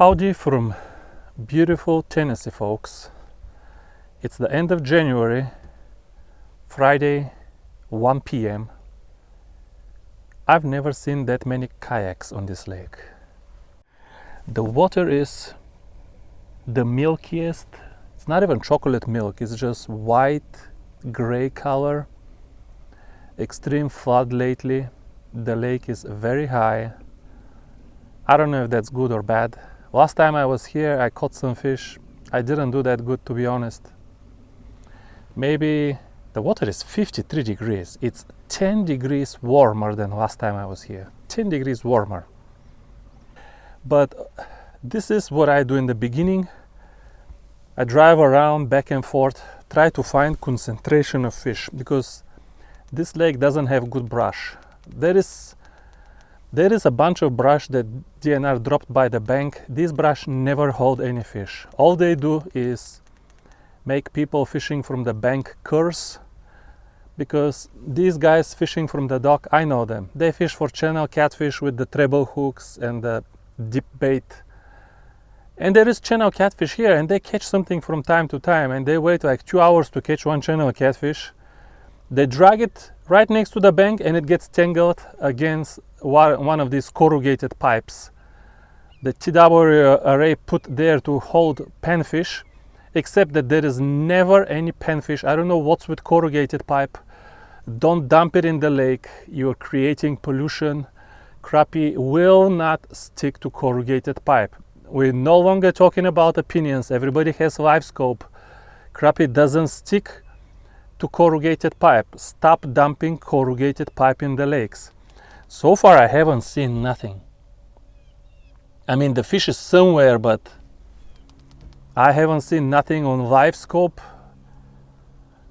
Howdy from beautiful Tennessee, folks. It's the end of January, Friday, 1 p.m. I've never seen that many kayaks on this lake. The water is the milkiest. It's not even chocolate milk, it's just white, gray color. Extreme flood lately. The lake is very high. I don't know if that's good or bad. Last time I was here, I caught some fish. I didn't do that good, to be honest. Maybe the water is 53 degrees. It's 10 degrees warmer than last time I was here. 10 degrees warmer. But this is what I do in the beginning. I drive around back and forth, try to find concentration of fish, because this lake doesn't have good brush. There is a bunch of brush that DNR dropped by the bank. These brush never hold any fish. All they do is make people fishing from the bank curse, because these guys fishing from the dock, I know them. They fish for channel catfish with the treble hooks and the dip bait. And there is channel catfish here, and they catch something from time to time, and they wait like 2 hours to catch one channel catfish. They drag it right next to the bank and it gets tangled against one of these corrugated pipes. The TW array put there to hold panfish, except that there is never any panfish. I don't know what's with corrugated pipe. Don't dump it in the lake. You're creating pollution. Crappie will not stick to corrugated pipe. We're no longer talking about opinions. Everybody has live scope. Crappie doesn't stick to corrugated pipe. Stop dumping corrugated pipe in the lakes. So far I haven't seen nothing. I mean, the fish is somewhere, but I haven't seen nothing on live scope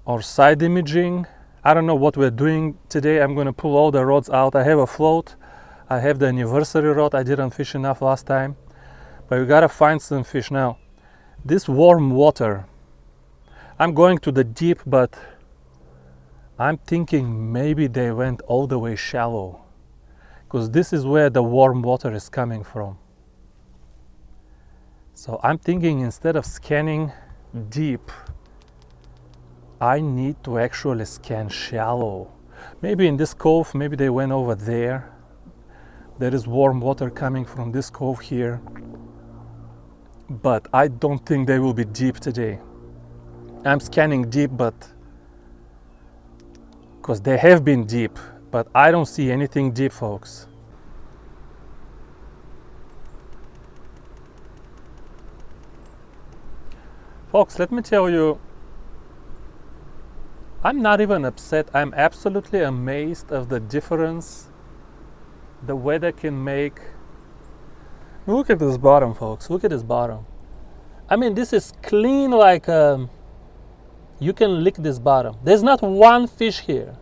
or side imaging. I don't know what we're doing today. I'm gonna pull all the rods out. I have a float. I have the anniversary rod. I didn't fish enough last time, but we gotta find some fish now. This warm water, I'm going to the deep, but I'm thinking maybe they went all the way shallow, because this is where the warm water is coming from. So I'm thinking instead of scanning deep, I need to actually scan shallow. Maybe in this cove, maybe they went over there. There is warm water coming from this cove here. But I don't think they will be deep today. I'm scanning deep, but because they have been deep, but I don't see anything deep, folks. Folks, let me tell you, I'm not even upset. I'm absolutely amazed of the difference the weather can make. Look at this bottom, folks. Look at this bottom. I mean, this is clean like you can lick this bottom. There's not one fish here.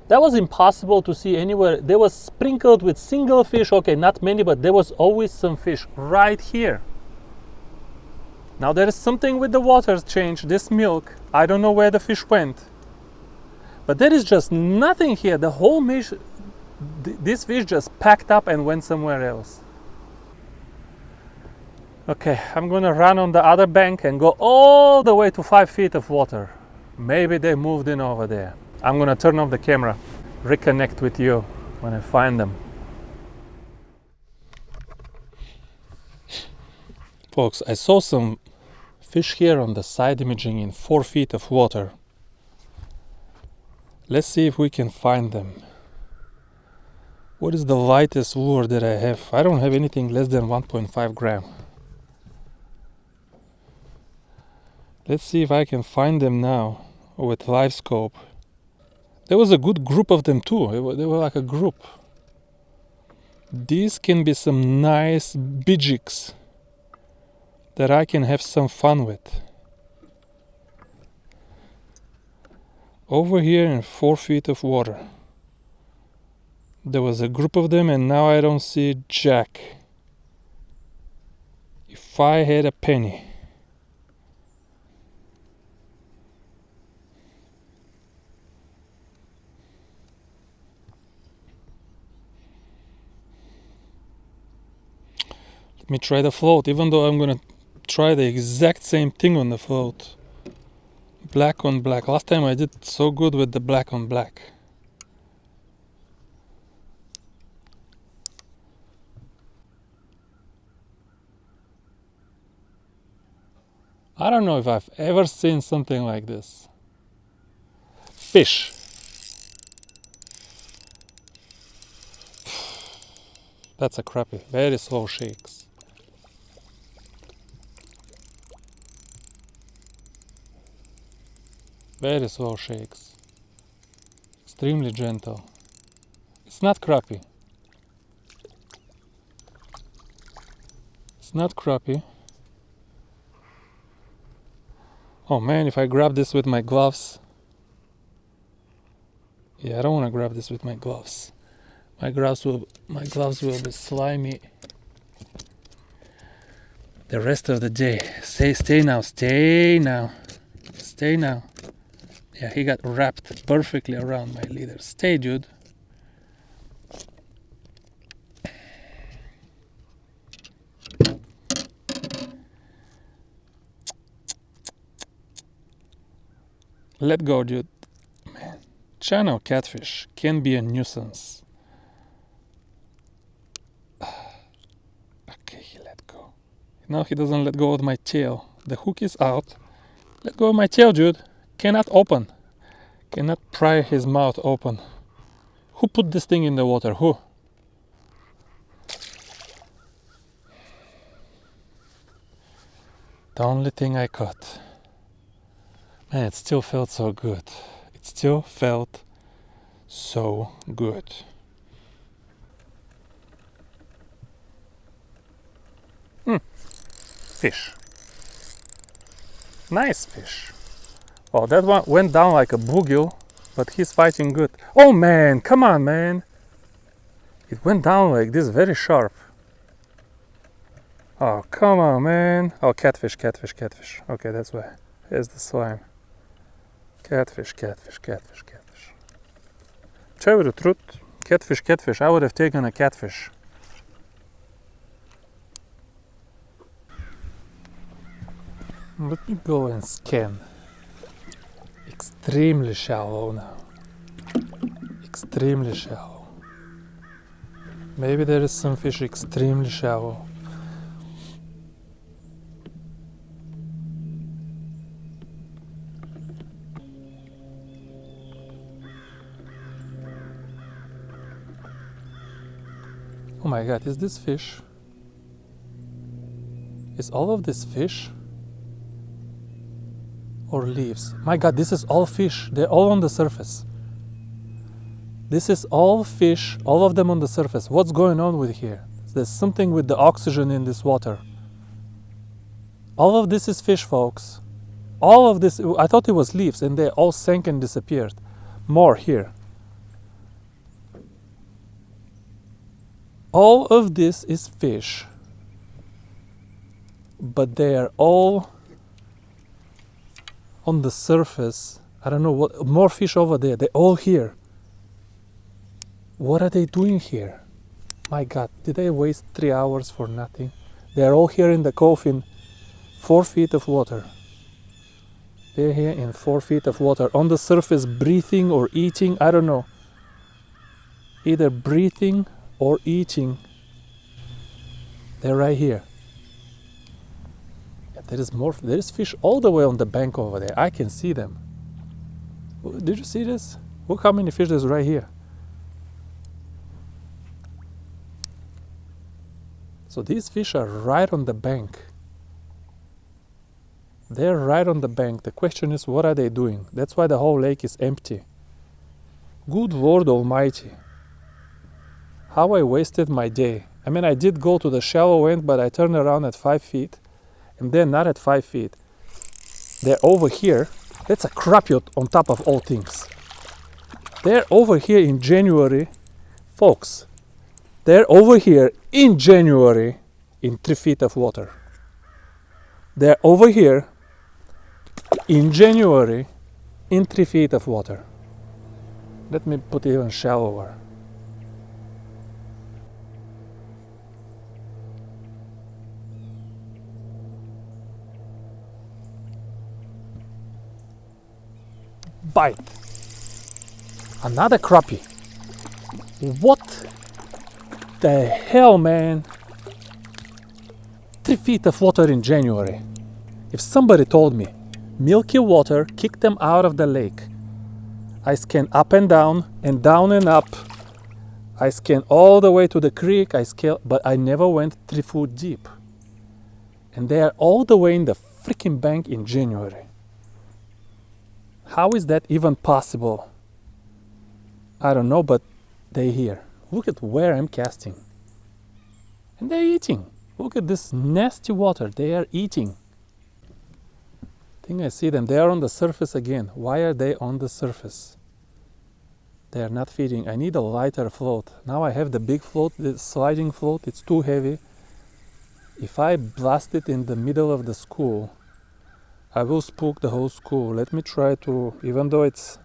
That was impossible to see anywhere. They was sprinkled with single fish. Okay, not many, but there was always some fish right here. Now there is something with the water change, this milk. I don't know where the fish went. But there is just nothing here. The whole fish, this fish just packed up and went somewhere else. Okay, I'm gonna run on the other bank and go all the way to 5 feet of water. Maybe they moved in over there. I'm gonna turn off the camera, reconnect with you when I find them. Folks, I saw some fish here on the side imaging in 4 feet of water. Let's see if we can find them. What is the lightest lure that I have? I don't have anything less than 1.5 gram. Let's see if I can find them now with live scope. There was a good group of them too. They were like a group. These can be some nice bijiks that I can have some fun with. Over here in 4 feet of water, there was a group of them, and now I don't see jack. If I had a penny. Let me try the float, even though I'm gonna try the exact same thing on the float. Black on black. Last time I did so good with the black on black. I don't know if I've ever seen something like this. Fish. That's a crappie. Very slow shakes. Very slow shakes. Extremely gentle. It's not crappie. It's not crappie. Oh man, if I grab this with my gloves. Yeah, I don't want to grab this with my gloves. My gloves will be slimy the rest of the day. Stay now. Yeah, he got wrapped perfectly around my leader. Stay, dude. Let go, dude. Man, channel catfish can be a nuisance. Okay, he let go. Now he doesn't let go of my tail. The hook is out. Let go of my tail, dude. Cannot open. Cannot pry his mouth open. Who put this thing in the water? Who? The only thing I caught. Man, it still felt so good. It still felt so good. Fish. Nice fish. Oh, that one went down like a bluegill, but he's fighting good. Oh man, come on, man. It went down like this, very sharp. Oh, come on, man. Oh, catfish. Okay, that's why. Here's the slime. Catfish. Tell you the truth, catfish. I would have taken a catfish. Let me go and scan. Extremely shallow now. Extremely shallow. Maybe there is some fish extremely shallow. Oh my god, is this fish? Is all of this fish? Or leaves? My god, this is all fish. They're all on the surface. This is all fish, all of them on the surface. What's going on with here? There's something with the oxygen in this water. All of this is fish, folks. All of this, I thought it was leaves and they all sank and disappeared. More here. All of this is fish. But they are all on the surface. I don't know what, more fish over there. They're all here. What are they doing here? My god, did they waste 3 hours for nothing? They're all here in the cove in 4 feet of water. They're here in 4 feet of water. On the surface, breathing or eating, I don't know. Either breathing or eating. They're right here. Yeah, there is fish all the way on the bank over there. I can see them. Did you see this? Look how many fish there's right here. So these fish are right on the bank. They're right on the bank. The question is, what are they doing? That's why the whole lake is empty. Good Lord Almighty. How I wasted my day. I mean, I did go to the shallow end, but I turned around at 5 feet. And they're not at 5 feet. They're over here. That's a crappie on top of all things. They're over here in January. Folks, they're over here in January in 3 feet of water. They're over here in January in 3 feet of water. Let me put it even shallower. bite. Another crappie. What the hell, man? 3 feet of water in January. If somebody told me milky water kicked them out of the lake, I scanned up and down and up. I scanned all the way to the creek, but I never went 3 foot deep. And they are all the way in the freaking bank in January. How is that even possible? I don't know, but they're here. Look at where I'm casting. And they're eating. Look at this nasty water. They are eating. I think I see them. They are on the surface again. Why are they on the surface? They are not feeding. I need a lighter float. Now I have the big float, the sliding float. It's too heavy. If I blast it in the middle of the school, I will spook the whole school. Let me try to, even though it's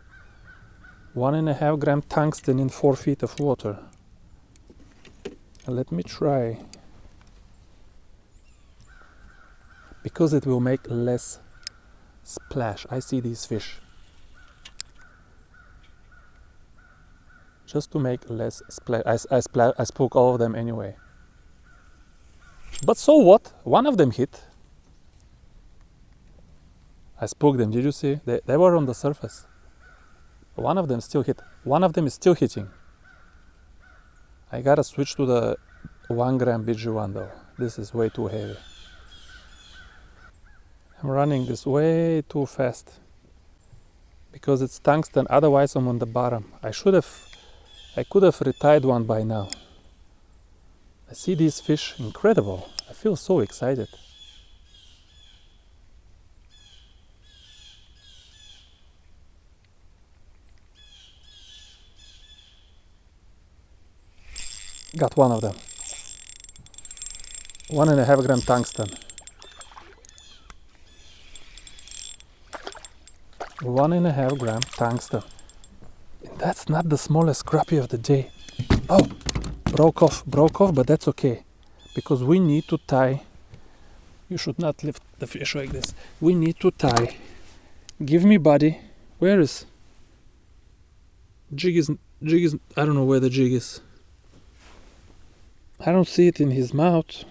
1.5 gram tungsten in 4 feet of water. Let me try. Because it will make less splash. I see these fish. Just to make less splash. I spook all of them anyway. But so what? One of them hit. I spooked them. Did you see? They were on the surface. One of them still hit. One of them is still hitting. I gotta switch to the 1 gram BG1 though. This is way too heavy. I'm running this way too fast because it's tungsten, otherwise I'm on the bottom. I could have retied one by now. I see these fish, incredible. I feel so excited. Got one of them. 1.5 gram tungsten. 1.5 gram tungsten. And that's not the smallest crappie of the day. Oh, broke off, but that's okay. Because we need to tie. You should not lift the fish like this. We need to tie. Give me buddy. Where is? Jig is, I don't know where the jig is. I don't see it in his mouth.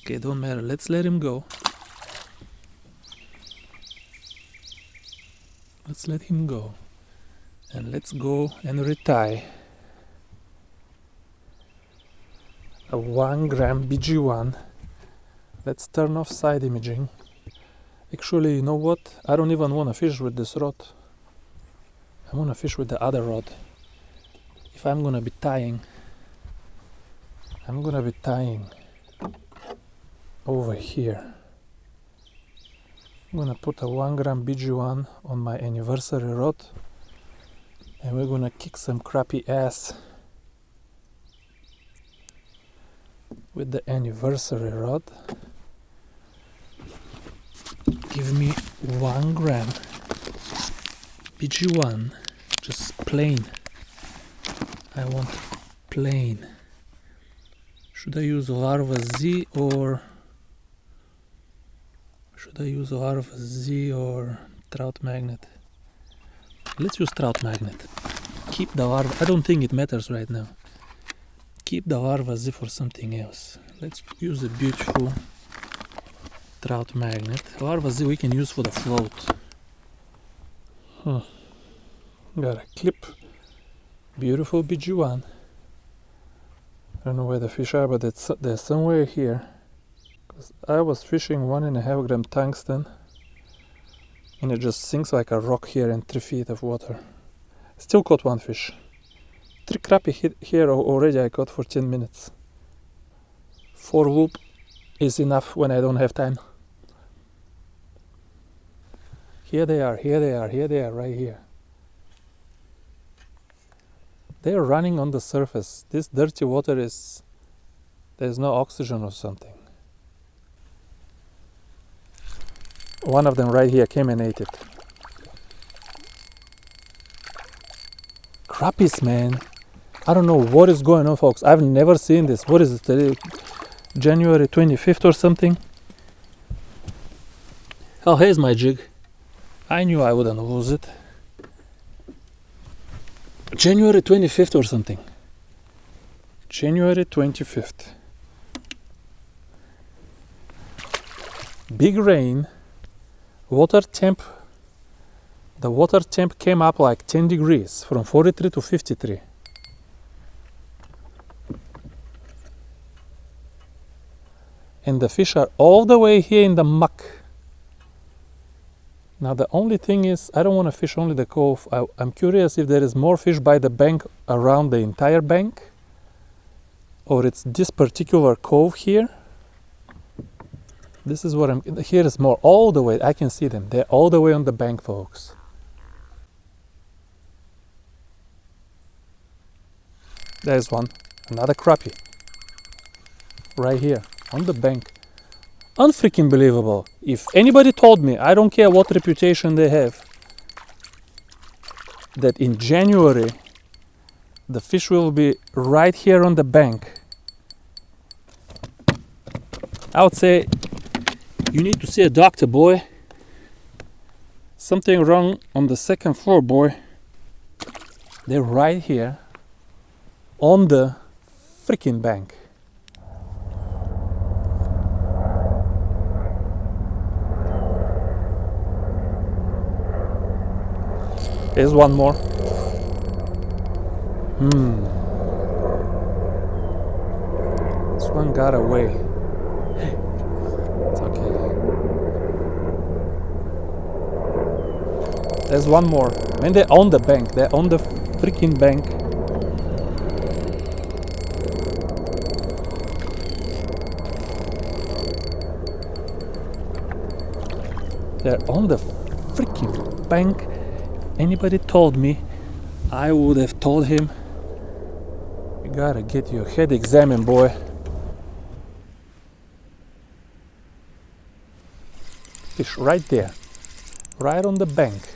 Okay, don't matter. Let's let him go. Let's let him go. And let's go and retie a 1 gram BG1. Let's turn off side imaging. Actually, you know what? I don't even want to fish with this rod. I want to fish with the other rod. If I'm gonna be tying, I'm gonna be tying over here. I'm gonna put a 1 gram BG1 on my anniversary rod, and we're gonna kick some crappie ass with the anniversary rod. Give me 1 gram BG1, just plain. I want plain. Should I use Larva Z or trout magnet? Let's use trout magnet. Keep the larva. I don't think it matters right now. Keep the Larva Z for something else. Let's use a beautiful trout magnet. Larva Z we can use for the float. Got a clip. Beautiful BG1. I don't know where the fish are, but they're somewhere here. Because I was fishing 1.5 gram tungsten, and it just sinks like a rock here in 3 feet of water. Still caught one fish. 3 crappie here already I caught for 10 minutes. 4 whoop is enough when I don't have time. Here they are, right here. They are running on the surface. This dirty water is, there's no oxygen or something. One of them right here came and ate it. Crappies, man. I don't know what is going on, folks. I've never seen this. What is it today? January 25th or something? Oh, here's my jig. I knew I wouldn't lose it. January 25th or something. January 25th. Big rain. Water temp. The water temp came up like 10 degrees from 43 to 53. And the fish are all the way here in the muck. Now the only thing is, I don't want to fish only the cove. I'm curious if there is more fish by the bank around the entire bank, or it's this particular cove here. This is what here is more all the way. I can see them. They're all the way on the bank, folks. There's one, another crappie. Right here, on the bank. Unfreaking believable. If anybody told me, I don't care what reputation they have, that in January the fish will be right here on the bank, I would say, you need to see a doctor, boy. Something wrong on the second floor, boy. They're right here on the freaking bank. Here's one more. This one got away. It's okay. There's one more. Man, they're on the bank. They're on the freaking bank. They're on the freaking bank. Anybody told me, I would have told him, you gotta get your head examined, boy. Fish right there, right on the bank.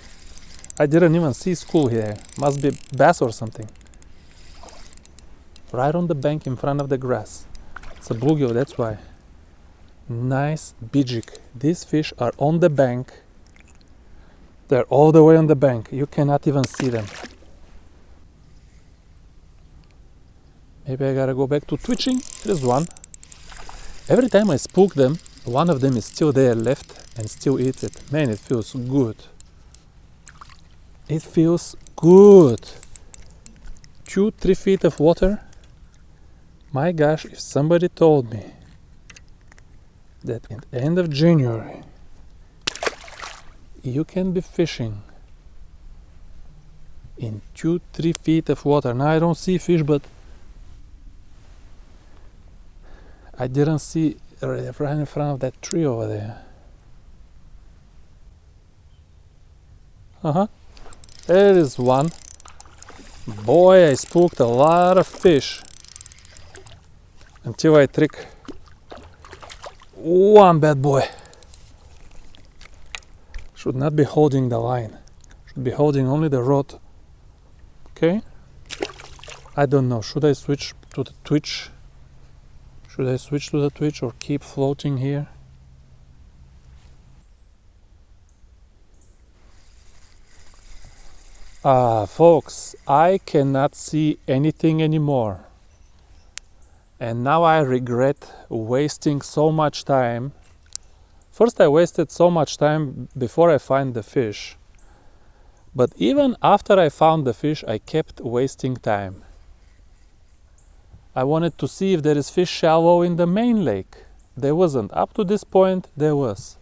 I didn't even see school here. Must be bass or something. Right on the bank in front of the grass. It's a bluegill, that's why. Nice bijik. These fish are on the bank. They're all the way on the bank. You cannot even see them. Maybe I gotta go back to twitching. There's one. Every time I spook them, one of them is still there left and still eats it. Man, it feels good. It feels good. 2-3 feet of water. My gosh, if somebody told me that at the end of January you can be fishing in 2-3 feet of water. Now I don't see fish, but I didn't see right in front of that tree over there. There is one. Boy, I spooked a lot of fish until I trick one bad boy. Should not be holding the line. Should be holding only the rod. Okay? I don't know. Should I switch to the twitch? Should I switch to the twitch or keep floating here? Folks, I cannot see anything anymore. And now I regret wasting so much time. First I wasted so much time before I find the fish. But even after I found the fish, I kept wasting time. I wanted to see if there is fish shallow in the main lake. There wasn't. Up to this point, there was.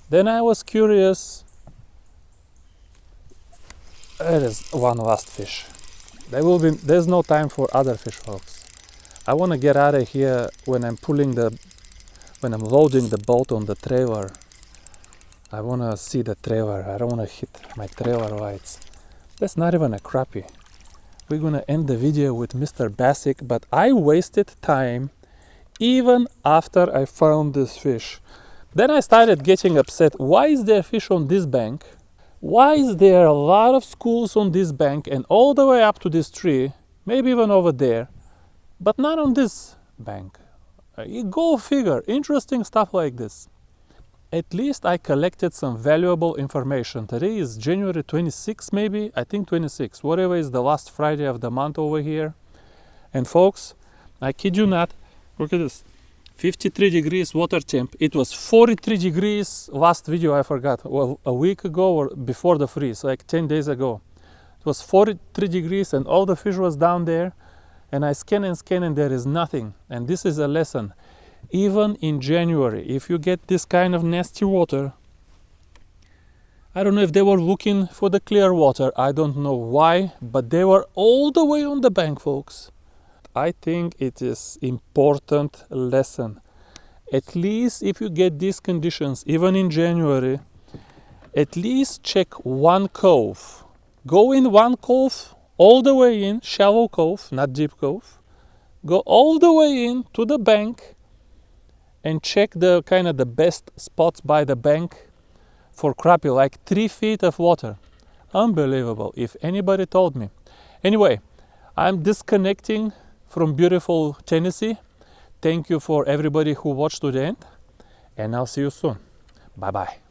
Then I was curious. There is one last fish. There's no time for other fish, folks. I want to get out of here when I'm loading the boat on the trailer. I want to see the trailer. I don't want to hit my trailer lights. That's not even a crappie. We're going to end the video with Mr. Bassick, but I wasted time even after I found this fish. Then I started getting upset. Why is there fish on this bank? Why is there a lot of schools on this bank and all the way up to this tree, maybe even over there, but not on this bank? You go figure. Interesting stuff like this. at least I collected some valuable information. Today is January 26, maybe, I think 26, whatever is the last Friday of the month over here. And folks, I kid you not, look at this, 53 degrees water temp. It was 43 degrees last video, I forgot, well, a week ago or before the freeze, like 10 days ago. It was 43 degrees and all the fish was down there, and I scan and there is nothing. And this is a lesson. Even in January, if you get this kind of nasty water, I don't know if they were looking for the clear water, I don't know why, but they were all the way on the bank, folks. I think it is important lesson. At least if you get these conditions, even in January, at least check one cove. Go in one cove, all the way in, shallow cove, not deep cove. Go all the way in to the bank and check the kind of the best spots by the bank for crappie, like 3 feet of water. Unbelievable, if anybody told me. Anyway, I'm disconnecting from beautiful Tennessee. Thank you for everybody who watched to the end, and I'll see you soon. Bye bye.